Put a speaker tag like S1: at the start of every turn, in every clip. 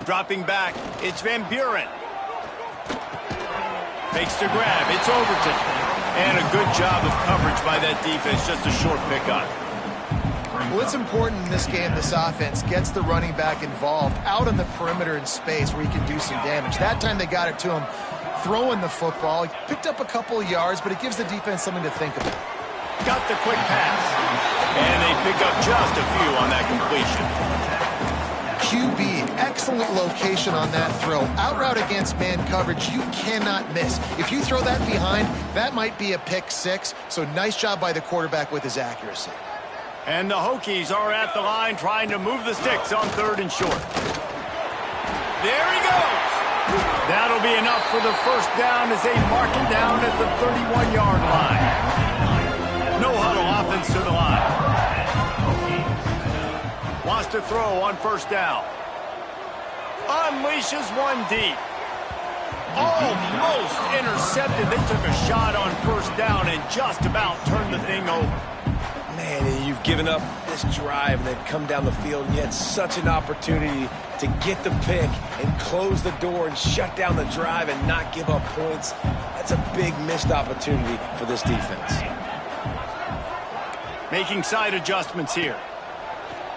S1: Dropping back, it's Van Buren. Makes the grab, it's Overton. And a good job of coverage by that defense, just a short pickup.
S2: Well, it's important in this game, this offense gets the running back involved out on the perimeter in space where he can do some damage. That time they got it to him throwing the football. He picked up a couple of yards, but it gives the defense something to think about.
S1: Got the quick pass. And they pick up just a few on that completion.
S2: QB, excellent location on that throw. Out route against man coverage, you cannot miss. If you throw that behind, that might be a pick six. So nice job by the quarterback with his accuracy.
S1: And the Hokies are at the line trying to move the sticks on 3rd and short. There he goes. That'll be enough for the first down as they mark it down at the 31-yard line. No huddle offense to the line. Wants to throw on 1st down. Unleashes one deep. Almost intercepted. They took a shot on 1st down and just about turned the thing over.
S3: Man, you've given up this drive and they've come down the field and you had such an opportunity to get the pick and close the door and shut down the drive and not give up points. That's a big missed opportunity for this defense.
S1: Making side adjustments here.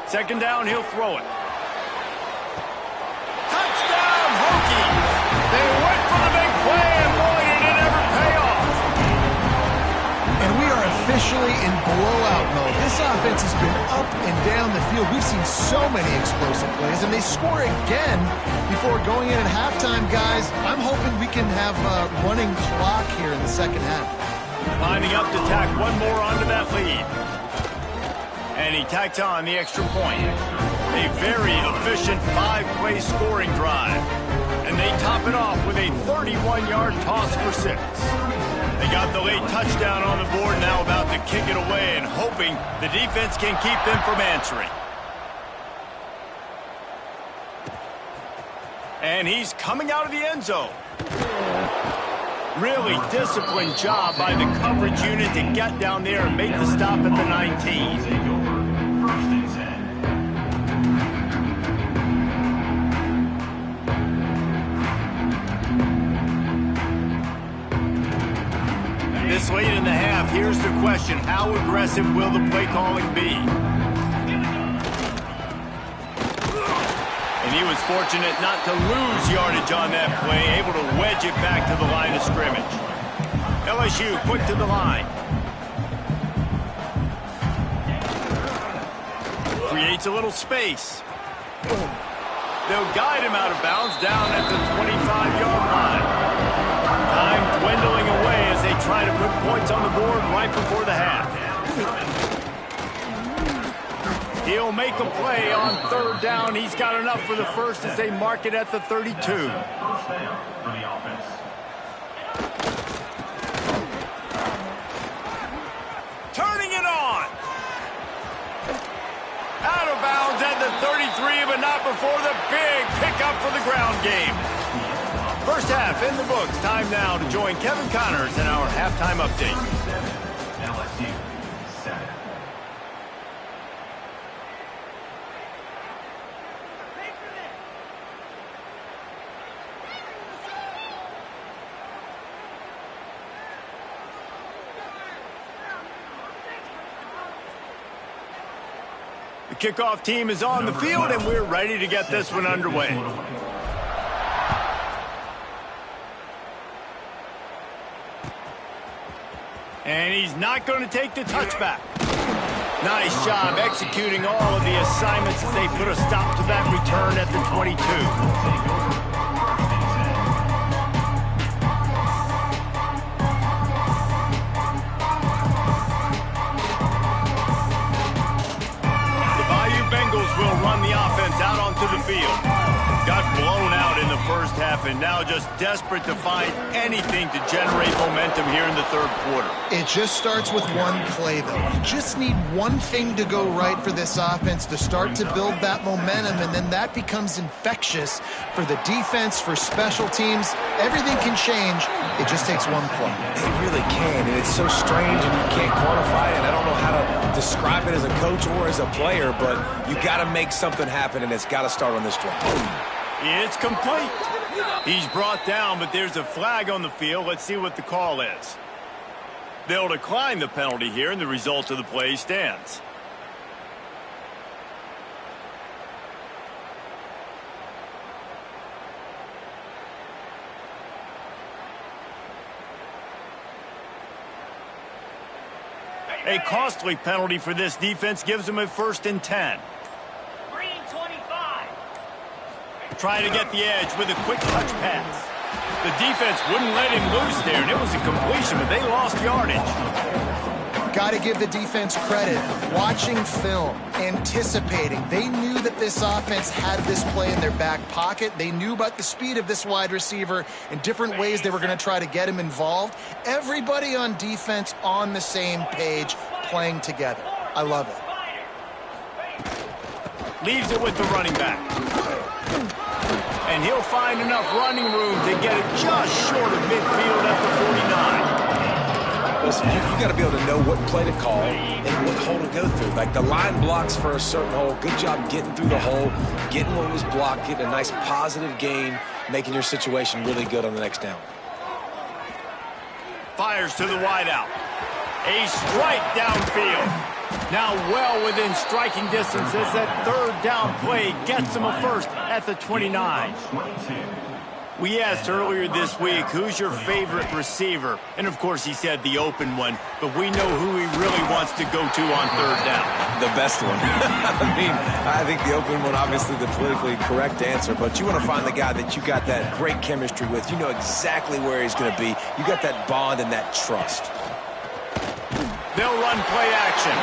S1: 2nd down, he'll throw it. Touchdown, Hokies! They went for the big play, and boy, did it ever pay off.
S2: And we are officially in blowout mode. This offense has been up and down the field. We've seen so many explosive plays, and they score again before going in at halftime, guys. I'm hoping we can have a running clock here in the 2nd half.
S1: Lining up to tack one more onto that lead. And he tacks on the extra point. A very efficient 5-play scoring drive. And they top it off with a 31-yard toss for 6. They got the late touchdown on the board, now about to kick it away and hoping the defense can keep them from answering. And he's coming out of the end zone. Really disciplined job by the coverage unit to get down there and make the stop at the 19. This late in the half, here's the question. How aggressive will the play calling be? And he was fortunate not to lose yardage on that play, able to wedge it back to the line of scrimmage. LSU quick to the line. Creates a little space. They'll guide him out of bounds down at the 25-yard line. Time dwindling away as they try to put points on the board right before the half. He'll make a play on 3rd down. He's got enough for the first as they mark it at the 32. Turning it on. Out of bounds at the 33, but not before the big pickup for the ground game. First half in the books. Time now to join Kevin Connors in our halftime update.
S4: LSU 7.
S1: The kickoff team is on the field, and we're ready to get this one underway. And he's not going to take the touchback. Nice job executing all of the assignments as they put a stop to that return at the 22. Will run the offense out onto the field. Got blown out in the first half and now just desperate to find anything to generate momentum here in the 3rd quarter.
S2: It just starts with one play, though. You just need one thing to go right for this offense to start to build that momentum, and then that becomes infectious for the defense, for special teams. Everything can change. It just takes one play.
S3: It really can, and it's so strange, and you can't quantify it. I don't know how to describe it as a coach or as a player, but you got to make something happen, and it's got to start on this drive.
S1: It's complete. He's brought down, but there's a flag on the field. Let's see what the call is. They'll decline the penalty here, and the result of the play stands. A costly penalty for this defense gives them a 1st and 10.
S5: Green 25.
S1: Try to get the edge with a quick touch pass. The defense wouldn't let him loose there, and it was a completion, but they lost yardage.
S2: Got to give the defense credit. Watching film, anticipating. They knew that this offense had this play in their back pocket. They knew about the speed of this wide receiver and different ways they were going to try to get him involved. Everybody on defense on the same page, playing together. I love it.
S1: Leaves it with the running back. And he'll find enough running room to get it just short of midfield at the 49.
S3: Listen, you got to be able to know what play to call and what hole to go through. Like the line blocks for a certain hole. Good job getting through the hole, getting what was blocked, getting a nice positive gain, making your situation really good on the next down.
S1: Fires to the wideout. A strike downfield. Now well within striking distance as that 3rd down play gets him a 1st at the 29. We asked earlier this week, who's your favorite receiver? And, of course, he said the open one, but we know who he really wants to go to on 3rd down.
S3: The best one. I think the open one, obviously the politically correct answer, but you want to find the guy that you got that great chemistry with. You know exactly where he's going to be. You got that bond and that trust.
S1: They'll run play action.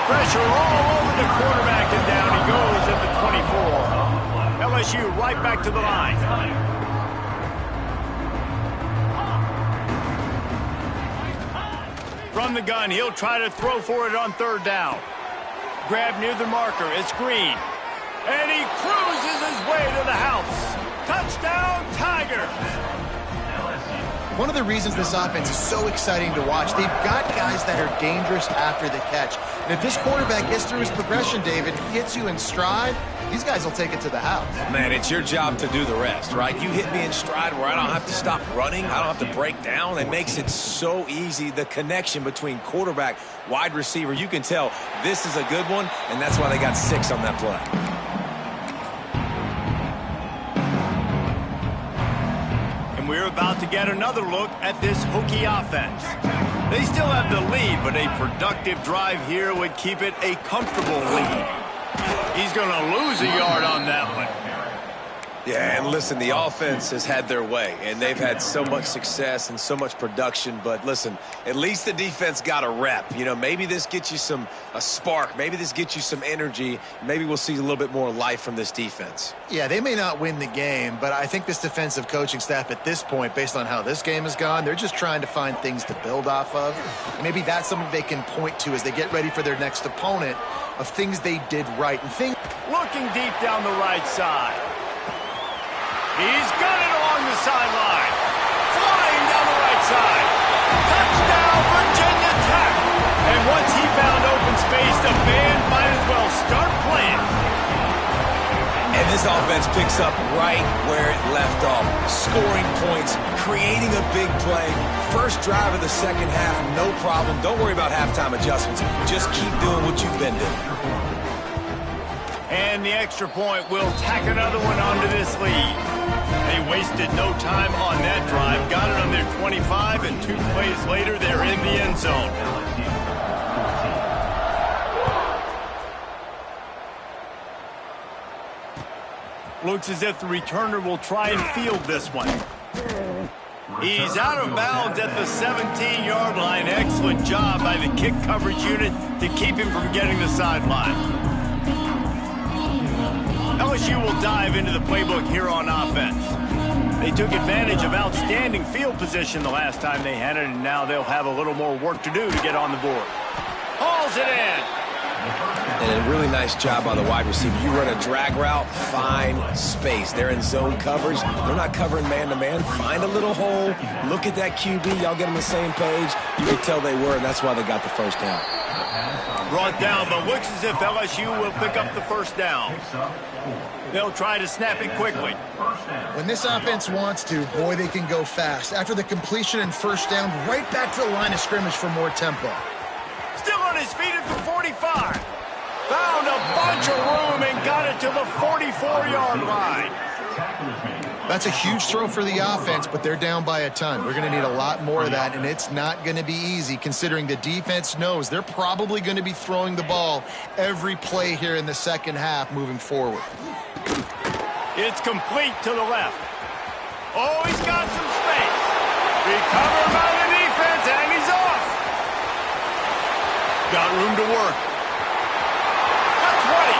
S1: Pressure all over the quarterback, and down he goes at the 24. LSU right back to the line. From the gun, he'll try to throw for it on 3rd down. Grab near the marker, it's Green. And he cruises his way to the house. Touchdown, Tigers!
S2: One of the reasons this offense is so exciting to watch, they've got guys that are dangerous after the catch. And if this quarterback gets through his progression, David, gets you in stride, these guys will take it to the house.
S3: Man, it's your job to do the rest, right? You hit me in stride where I don't have to stop running. I don't have to break down. It makes it so easy, the connection between quarterback, wide receiver. You can tell this is a good one, and that's why they got 6 on that play.
S1: We're about to get another look at this Hokie offense. They still have the lead, but a productive drive here would keep it a comfortable lead. He's going to lose a yard on that one.
S3: Yeah, and listen, the offense has had their way, and they've had so much success and so much production. But listen, at least the defense got a rep. You know, maybe this gets you a spark. Maybe this gets you some energy. Maybe we'll see a little bit more life from this defense.
S2: Yeah, they may not win the game, but I think this defensive coaching staff at this point, based on how this game has gone, they're just trying to find things to build off of. Maybe that's something they can point to as they get ready for their next opponent of things they did right. And
S1: looking deep down the right side. He's got it along the sideline. Flying down the right side. Touchdown, Virginia Tech. And once he found open space, the band might as well start playing.
S3: And this offense picks up right where it left off. Scoring points, creating a big play. First drive of the second half, no problem. Don't worry about halftime adjustments. Just keep doing what you've been doing.
S1: And the extra point will tack another one onto this lead. They wasted no time on that drive. Got it on their 25, and 2 plays later, they're in the end zone. Looks as if the returner will try and field this one. He's out of bounds at the 17-yard line. Excellent job by the kick coverage unit to keep him from getting the sideline. LSU will dive into the playbook here on offense. They took advantage of outstanding field position the last time they had it, and now they'll have a little more work to do to get on the board. Hauls it in.
S3: And a really nice job by the wide receiver. You run a drag route, find space. They're in zone coverage. They're not covering man-to-man. Find a little hole. Look at that QB. Y'all get on the same page. You can tell they were, and that's why they got the first down.
S1: Brought down, but looks as if LSU will pick up the first down. They'll try to snap it quickly.
S2: When this offense wants to, boy, they can go fast. After the completion and first down, right back to the line of scrimmage for more tempo.
S1: Still on his feet at the 45. Found a bunch of room and got it to the 44-yard line.
S2: That's a huge throw for the offense, but they're down by a ton. We're going to need a lot more of that, and it's not going to be easy considering the defense knows they're probably going to be throwing the ball every play here in the second half moving forward.
S1: It's complete to the left. Oh, he's got some space. Recovered by the defense, and he's off. Got room to work. The 20.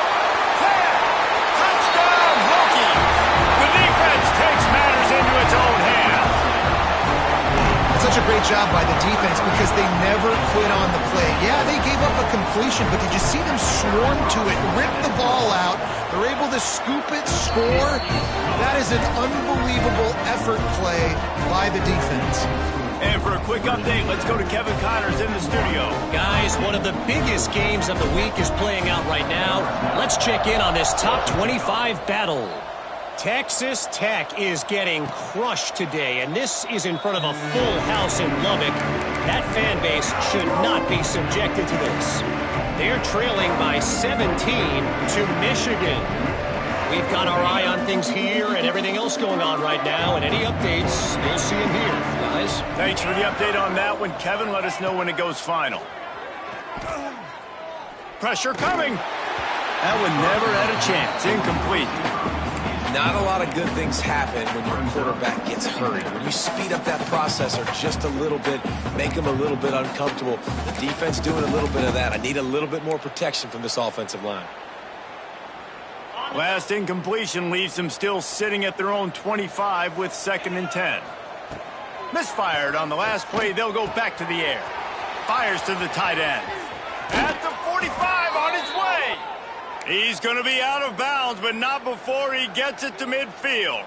S1: 10. Touchdown, Hokies. The defense takes matters into its own hands.
S2: Such a great job by the defense because they never quit on the play. Yeah, they gave up a completion, but did you see them swarm to it, rip the ball out? They're able to scoop it, score. That is an unbelievable effort play by the defense.
S1: And for a quick update, let's go to Kevin Connors in the studio.
S6: Guys, one of the biggest games of the week is playing out right now. Let's check in on this top 25 battle. Texas Tech is getting crushed today, and this is in front of a full house in Lubbock. That fan base should not be subjected to this. They're trailing by 17 to Michigan. We've got our eye on things here and everything else going on right now, and any updates, you'll see them here, guys.
S1: Thanks for the update on that one, Kevin. Let us know when it goes final. Pressure coming. That one never had a chance. Incomplete.
S3: Not a lot of good things happen when your quarterback gets hurried. When you speed up that processor just a little bit, make him a little bit uncomfortable. The defense doing a little bit of that. I need a little bit more protection from this offensive line.
S1: Last incompletion leaves them still sitting at their own 25 with 2nd and 10. Misfired on the last play. They'll go back to the air. Fires to the tight end. At the 45 on his way. He's going to be out of bounds, but not before he gets it to midfield.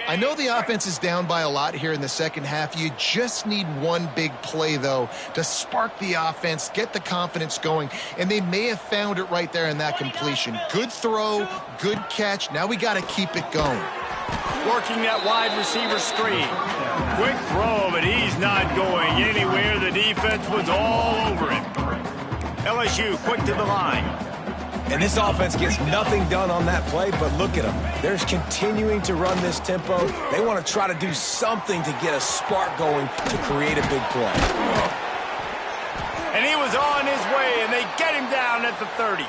S2: I know the offense is down by a lot here in the second half. You just need one big play, though, to spark the offense, get the confidence going, and they may have found it right there in that completion. Good throw, good catch. Now we got to keep it going.
S1: Working that wide receiver screen. Quick throw, but he's not going anywhere. The defense was all over him. LSU quick to the line.
S3: And this offense gets nothing done on that play, but look at them. They're continuing to run this tempo. They want to try to do something to get a spark going to create a big play.
S1: And he was on his way, and they get him down at the 30.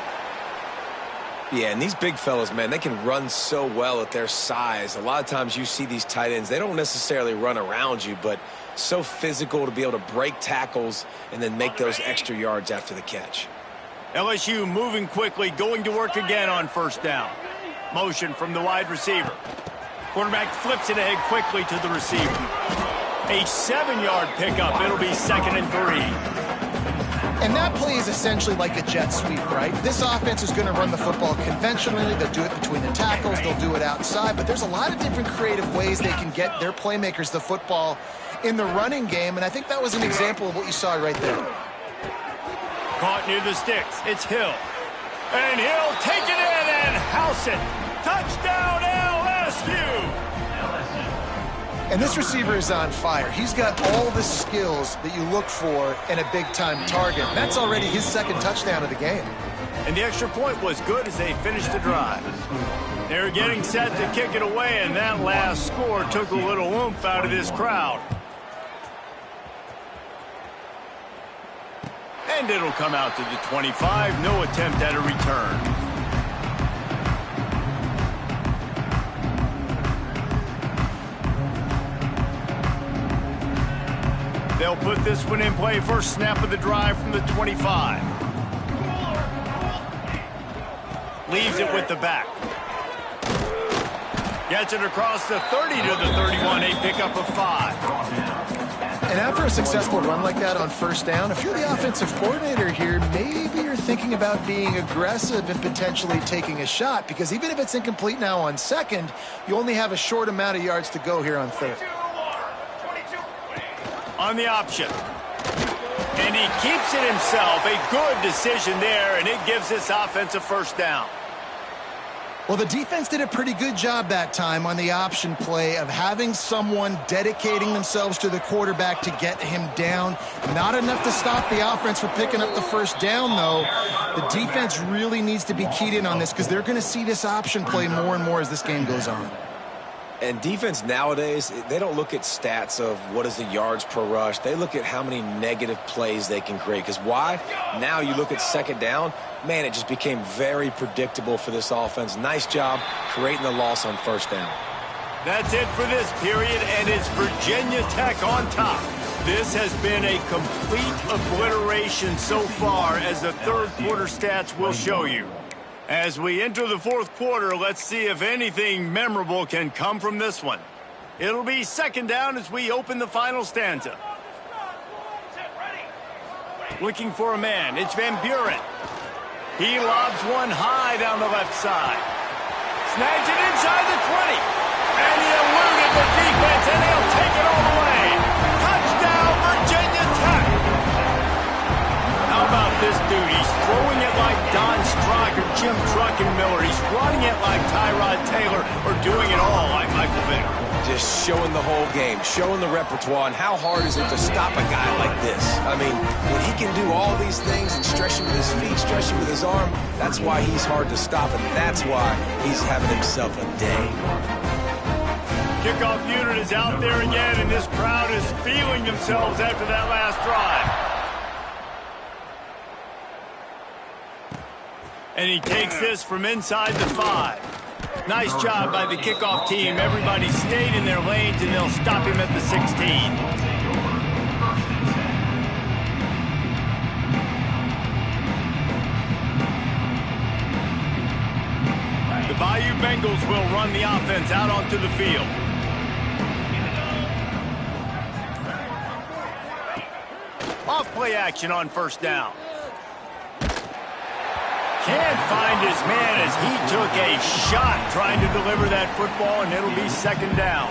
S3: Yeah, and these big fellas, man, they can run so well at their size. A lot of times you see these tight ends, they don't necessarily run around you, but so physical to be able to break tackles and then make those extra yards after the catch.
S1: LSU moving quickly, going to work again on first down. Motion from the wide receiver. Quarterback flips it ahead quickly to the receiver. A 7-yard pickup. It'll be 2nd and 3.
S2: And that play is essentially like a jet sweep, right? This offense is going to run the football conventionally. They'll do it between the tackles. They'll do it outside. But there's a lot of different creative ways they can get their playmakers the football in the running game. And I think that was an example of what you saw right there.
S1: Caught near the sticks. It's Hill. And he'll take it in and house it. Touchdown, LSU!
S2: And this receiver is on fire. He's got all the skills that you look for in a big-time target. That's already his 2nd touchdown of the game.
S1: And the extra point was good as they finished the drive. They're getting set to kick it away, and that last score took a little oomph out of this crowd. And it'll come out to the 25. No attempt at a return. They'll put this one in play. First snap of the drive from the 25. Leaves it with the back. Gets it across the 30 to the 31. A pickup of 5.
S2: And after a successful run like that on first down, if you're the offensive coordinator here, maybe you're thinking about being aggressive and potentially taking a shot, because even if it's incomplete now on second, you only have a short amount of yards to go here on third.
S1: On the option. And he keeps it himself. A good decision there, and it gives this offense a first down.
S2: Well, the defense did a pretty good job that time on the option play of having someone dedicating themselves to the quarterback to get him down. Not enough to stop the offense from picking up the first down, though. The defense really needs to be keyed in on this because they're going to see this option play more and more as this game goes on.
S3: And defense nowadays, they don't look at stats of what is the yards per rush. They look at how many negative plays they can create. Because why? Now you look at second down, man, it just became very predictable for this offense. Nice job creating the loss on first down.
S1: That's it for this period, and it's Virginia Tech on top. This has been a complete obliteration so far, as the third quarter stats will show you. As we enter the fourth quarter, let's see if anything memorable can come from this one. It'll be second down as we open the final stanza. Looking for a man, it's Van Buren. He lobs one high down the left side. Snags it inside the 20. And he eluded the defense, and he'll take it all the way. Touchdown, Virginia Tech. How about this dude? He's throwing it like Don Strock or Jim Truckenmiller. He's running it like Tyrod Taylor, or doing it all like Michael Vick.
S3: Just showing the whole game, showing the repertoire, and how hard is it to stop a guy like this? I mean, when he can do all these things and stretch him with his feet, stretch him with his arm, that's why he's hard to stop, and that's why he's having himself a day.
S1: Kickoff unit is out there again, and this crowd is feeling themselves after that last drive. And he takes this from inside the 5. Nice job by the kickoff team. Everybody stayed in their lanes, and they'll stop him at the 16. The Bayou Bengals will run the offense out onto the field. Off-play action on first down. Can't find his man as he took a shot trying to deliver that football, and it'll be second down.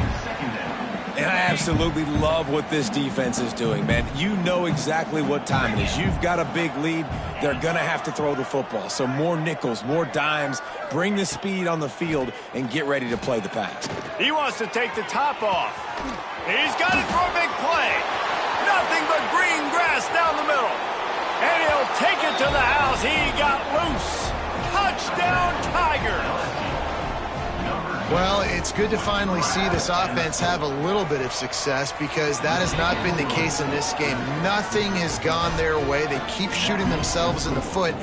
S3: And I absolutely love what this defense is doing, man. You know exactly what time it is. You've got a big lead. They're going to have to throw the football. So more nickels, more dimes, bring the speed on the field, and get ready to play the pass.
S1: He wants to take the top off. He's got it for a big play. Nothing but green grass down the middle. And he'll take it to the house. He got loose. Touchdown, Tigers.
S2: Well, it's good to finally see this offense have a little bit of success, because that has not been the case in this game. Nothing has gone their way. They keep shooting themselves in the foot.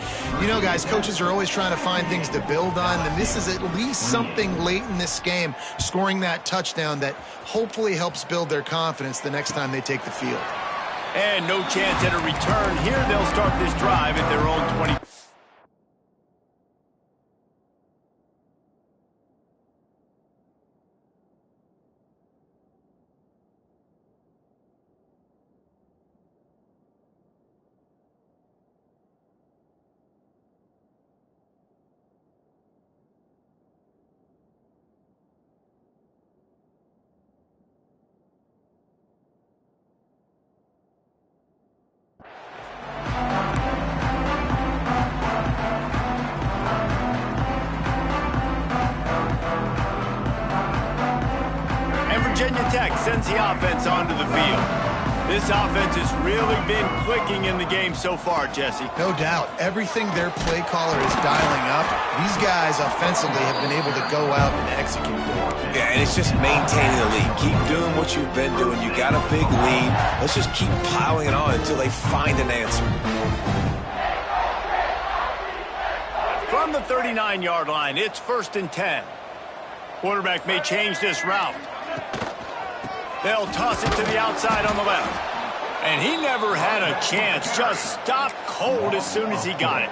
S2: You know, guys, coaches are always trying to find things to build on, and this is at least something late in this game, scoring that touchdown that hopefully helps build their confidence the next time they take the field.
S1: And no chance at a return. Here they'll start this drive at their own 20. Virginia Tech sends the offense onto the field. This offense has really been clicking in the game so far, Jesse.
S2: No doubt. Everything their play caller is dialing up, these guys offensively have been able to go out and execute.
S3: Yeah, and it's just maintaining the lead. Keep doing what you've been doing. You got a big lead. Let's just keep piling it on until they find an answer.
S1: From the 39-yard line, it's 1st and 10. Quarterback may change this route. They'll toss it to the outside on the left. And he never had a chance. Just stopped cold as soon as he got it.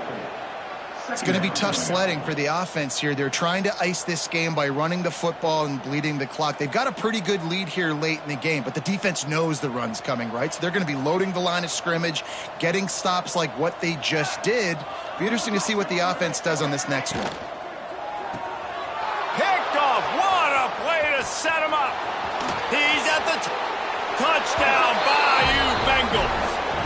S2: It's going to be tough sledding for the offense here. They're trying to ice this game by running the football and bleeding the clock. They've got a pretty good lead here late in the game, but the defense knows the run's coming, right? So they're going to be loading the line of scrimmage, getting stops like what they just did. Be interesting to see what the offense does on this next one.
S1: Picked off. What a play to set him up. He's at the touchdown, Bayou Bengals.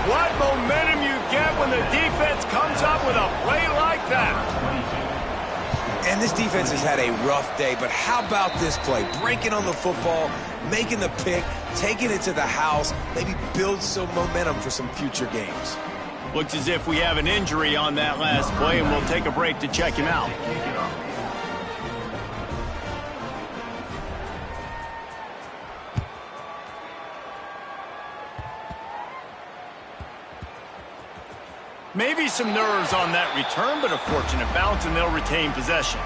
S1: What momentum you get when the defense comes up with a play like that.
S3: And this defense has had a rough day, but how about this play? Breaking on the football, making the pick, taking it to the house, maybe build some momentum for some future games.
S1: Looks as if we have an injury on that last play, and we'll take a break to check him out. Maybe some nerves on that return, but a fortunate bounce, and they'll retain possession.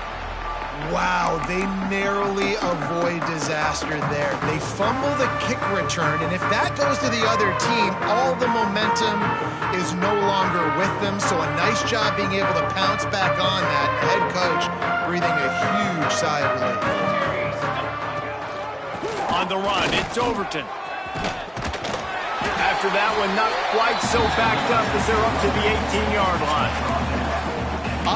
S2: Wow, they narrowly avoid disaster there. They fumble the kick return, and if that goes to the other team, all the momentum is no longer with them. So a nice job being able to pounce back on that. The head coach breathing a huge sigh of relief.
S1: On the run, it's Overton. After that one, not quite so backed up as they're up to the 18-yard line.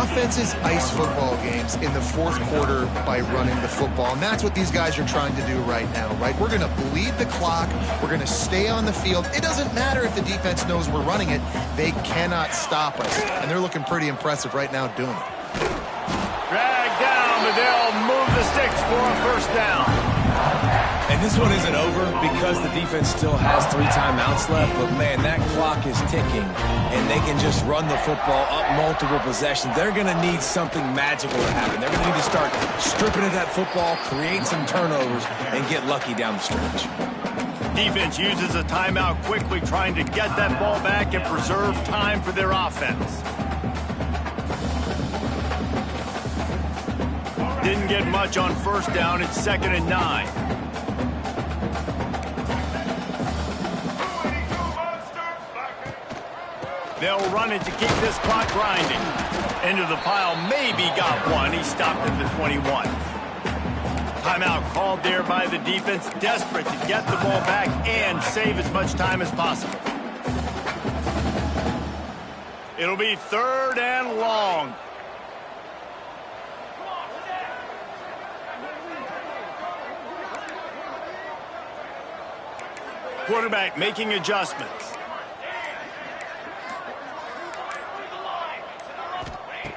S2: Offenses ice football games in the fourth quarter by running the football, and that's what these guys are trying to do right now, right? We're going to bleed the clock. We're going to stay on the field. It doesn't matter if the defense knows we're running it. They cannot stop us, and they're looking pretty impressive right now doing it.
S1: Drag down, but they'll move the sticks for a first down.
S3: And this one isn't over because the defense still has 3 timeouts left. But, man, that clock is ticking, and they can just run the football up multiple possessions. They're going to need something magical to happen. They're going to need to start stripping at that football, create some turnovers, and get lucky down the stretch.
S1: Defense uses a timeout quickly, trying to get that ball back and preserve time for their offense. Didn't get much on first down. It's 2nd and 9. They'll run it to keep this clock grinding. Into the pile, maybe got one. He stopped at the 21. Timeout called there by the defense, desperate to get the ball back and save as much time as possible. It'll be 3rd and long. Quarterback making adjustments.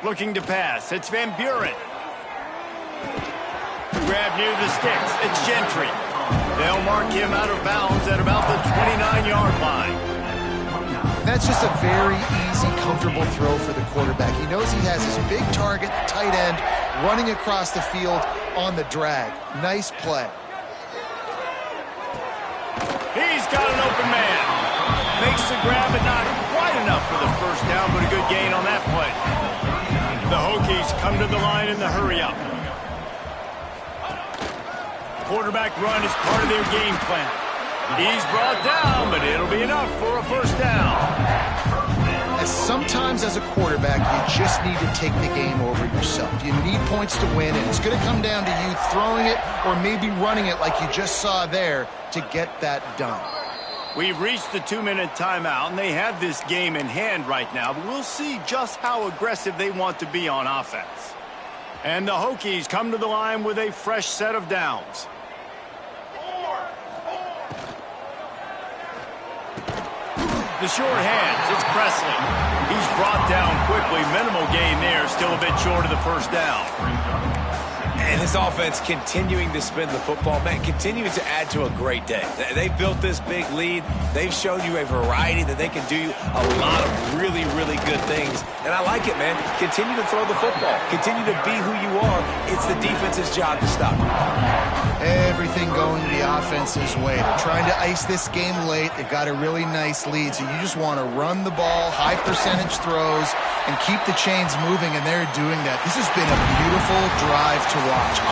S1: Looking to pass. It's Van Buren. Grab near the sticks. It's Gentry. They'll mark him out of bounds at about the 29-yard line.
S2: That's just a very easy, comfortable throw for the quarterback. He knows he has his big target, the tight end, running across the field on the drag. Nice play.
S1: He's got an open man. Makes the grab, but not quite enough for the first down, but a good gain on that play. The Hokies come to the line in the hurry-up. Quarterback run is part of their game plan. He's brought down, but it'll be enough for a first down.
S2: Sometimes as a quarterback, you just need to take the game over yourself. You need points to win, and it's going to come down to you throwing it or maybe running it like you just saw there to get that done.
S1: We've reached the 2-minute timeout, and they have this game in hand right now, but we'll see just how aggressive they want to be on offense. And the Hokies come to the line with a fresh set of downs. The short hands, it's Presley. He's brought down quickly. Minimal gain there, still a bit short of the first down.
S3: And this offense continuing to spin the football, man, continuing to add to a great day. They've built this big lead. They've shown you a variety that they can do a lot of really, really good things. And I like it, man. Continue to throw the football. Continue to be who you are. It's the defense's job to stop you.
S2: Everything going the offense's way. They're trying to ice this game late. They've got a really nice lead, so you just want to run the ball, high percentage throws, and keep the chains moving, and they're doing that. This has been a beautiful drive to watch.